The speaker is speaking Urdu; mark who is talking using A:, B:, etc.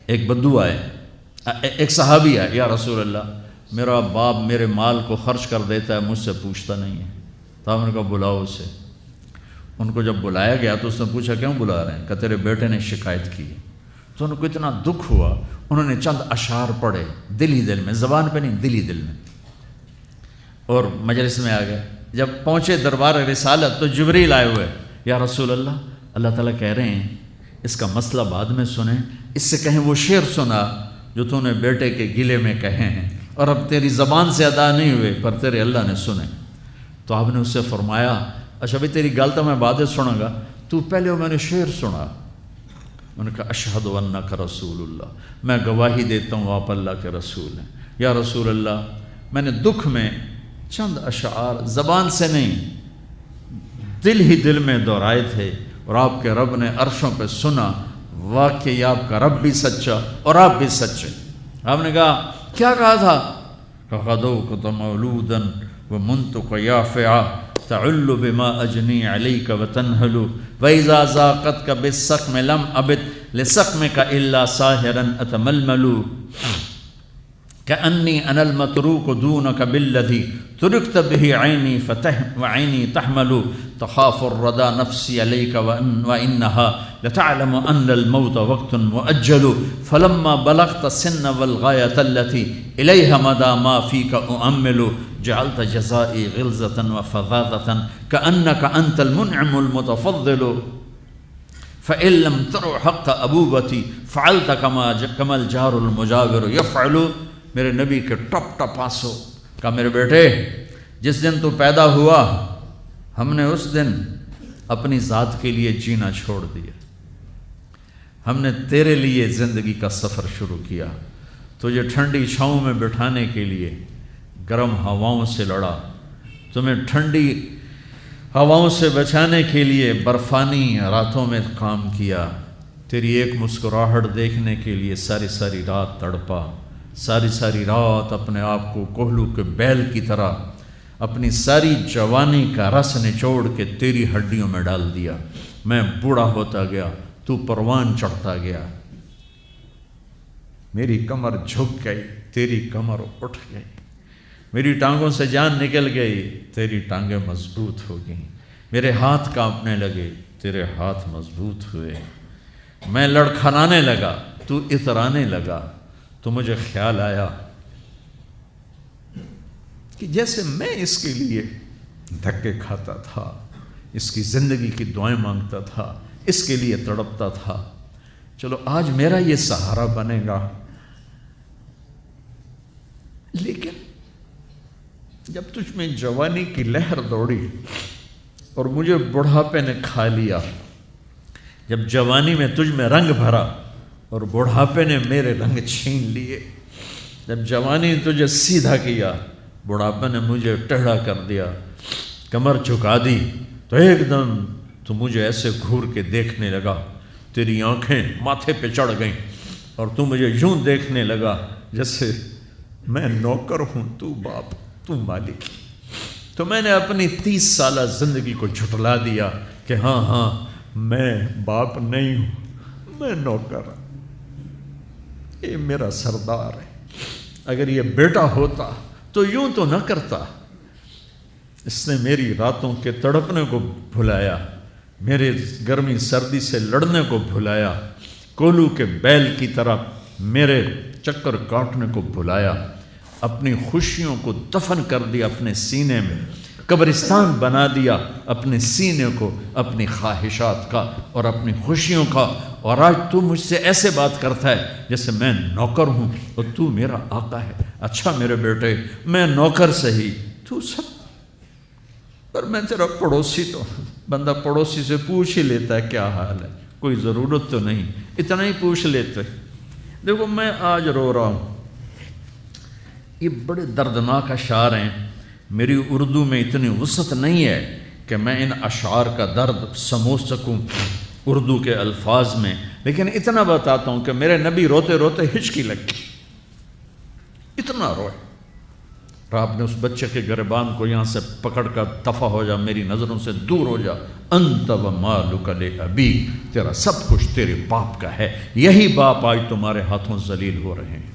A: ایک بدو آئے، ایک صحابی آئے، یا رسول اللہ میرا باپ میرے مال کو خرچ کر دیتا ہے، مجھ سے پوچھتا نہیں ہے۔ تو آپ نے کہا بلاؤ اسے۔ ان کو جب بلایا گیا تو اس نے پوچھا کیوں بلا رہے ہیں؟ کہ تیرے بیٹے نے شکایت کی ہے۔ تو ان کو اتنا دکھ ہوا، انہوں نے چند اشعار پڑھے دل ہی دل میں، زبان پہ نہیں، دل ہی دل میں، اور مجلس میں آ گئے۔ جب پہنچے دربار رسالت تو جبریل آئے ہوئے، یا رسول اللہ اللہ تعالیٰ کہہ رہے ہیں اس کا مسئلہ بعد میں سنیں، اس سے کہیں وہ شعر سنا جو تو نے بیٹے کے گلے میں کہے ہیں، اور اب تیری زبان سے ادا نہیں ہوئے پر تیرے اللہ نے سنے۔ تو آپ نے اس سے فرمایا اچھا بھائی تیری گل تو میں بعد سنوں گا، تو پہلے میں نے شعر سنا۔ انہوں نے کہا اشہد انک رسول اللہ، میں گواہی دیتا ہوں آپ اللہ کے رسول ہیں۔ یا رسول اللہ میں نے دکھ میں چند اشعار زبان سے نہیں دل ہی دل میں دہرائے تھے، اور آپ کے رب نے عرشوں پہ سنا، واقعی آپ کا رب بھی سچا اور آپ بھی سچے۔ آپ نے کہا کیا کہا تھا؟ غدوت مولودا ومنتق یافعا تعل بما اجنی علیک وتنہل واذا ذاقتک بالسقم لم ابت لسقمک الا ساہرا اتململ کأنی انا المتروک دونک بالذی ترکت به عینی وعینی تحمل تخاف الردى نفسی علیک وانها لتعلم ان الموت وقت مؤجل فلما بلغت السن والغایة التي الیها مدى ما فیک اؤمل جعلت جزائی غلظة وفظاظة كأنك انت المنعم المتفضل فإن لم تر حق ابوبتی فعلت كما الجار المجاور يفعل۔ میرے نبی کے ٹپ ٹپ آنسو۔ کہا میرے بیٹے جس دن تو پیدا ہوا ہم نے اس دن اپنی ذات کے لیے جینا چھوڑ دیا، ہم نے تیرے لیے زندگی کا سفر شروع کیا، تجھے ٹھنڈی چھاؤں میں بٹھانے کے لیے گرم ہواؤں سے لڑا، تمہیں ٹھنڈی ہواؤں سے بچانے کے لیے برفانی راتوں میں کام کیا، تیری ایک مسکراہٹ دیکھنے کے لیے ساری ساری رات تڑپا، ساری رات اپنے آپ کو کوہلو کے بیل کی طرح اپنی ساری جوانی کا رس نچوڑ کے تیری ہڈیوں میں ڈال دیا۔ میں بوڑھا ہوتا گیا، تو پروان چڑھتا گیا، میری کمر جھک گئی، تیری کمر اٹھ گئی، میری ٹانگوں سے جان نکل گئی، تیری ٹانگیں مضبوط ہو گئیں، میرے ہاتھ کانپنے لگے، تیرے ہاتھ مضبوط ہوئے، میں لڑکھڑانے لگا، تو اترانے لگا، تو مجھے خیال آیا کہ جیسے میں اس کے لیے دھکے کھاتا تھا، اس کی زندگی کی دعائیں مانگتا تھا، اس کے لیے تڑپتا تھا، چلو آج میرا یہ سہارا بنے گا۔ لیکن جب تجھ میں جوانی کی لہر دوڑی اور مجھے بڑھاپے نے کھا لیا، جب جوانی میں تجھ میں رنگ بھرا اور بڑھاپے نے میرے رنگ چھین لیے، جب جوانی تجھے سیدھا کیا بڑھاپے نے مجھے ٹیڑھا کر دیا، کمر جھکا دی، تو ایک دم تو مجھے ایسے گھور کے دیکھنے لگا، تیری آنکھیں ماتھے پہ چڑھ گئیں اور تو مجھے یوں دیکھنے لگا جیسے میں نوکر ہوں، تو باپ، تو مالک۔ تو میں نے اپنی 30 سالہ زندگی کو جھٹلا دیا کہ ہاں میں باپ نہیں ہوں، میں نوکر ہوں، یہ میرا سردار ہے، اگر یہ بیٹا ہوتا تو یوں تو نہ کرتا۔ اس نے میری راتوں کے تڑپنے کو بھلایا، میرے گرمی سردی سے لڑنے کو بھلایا، کولو کے بیل کی طرح میرے چکر کاٹنے کو بھلایا، اپنی خوشیوں کو دفن کر دیا اپنے سینے میں، قبرستان بنا دیا اپنے سینے کو، اپنی خواہشات کا اور اپنی خوشیوں کا، اور آج تو مجھ سے ایسے بات کرتا ہے جیسے میں نوکر ہوں اور تو میرا آقا ہے۔ اچھا میرے بیٹے، میں نوکر سہی، تو سب، پر میں تیرا پڑوسی تو ہوں، بندہ پڑوسی سے پوچھ ہی لیتا ہے کیا حال ہے، کوئی ضرورت تو نہیں، اتنا ہی پوچھ لیتے۔ دیکھو میں آج رو رہا ہوں، یہ بڑے دردناک اشعار ہیں، میری اردو میں اتنی وسعت نہیں ہے کہ میں ان اشعار کا درد سمجھ سکوں اردو کے الفاظ میں، لیکن اتنا بتاتا ہوں کہ میرے نبی روتے روتے ہچکی لگ گئی، اتنا روئے، اور آپ نے اس بچے کے گریبان کو یہاں سے پکڑ کر دفع ہو جا، میری نظروں سے دور ہو جا، انت و مالک لابیک، تیرا سب کچھ تیرے باپ کا ہے، یہی باپ آج تمہارے ہاتھوں ذلیل ہو رہے ہیں۔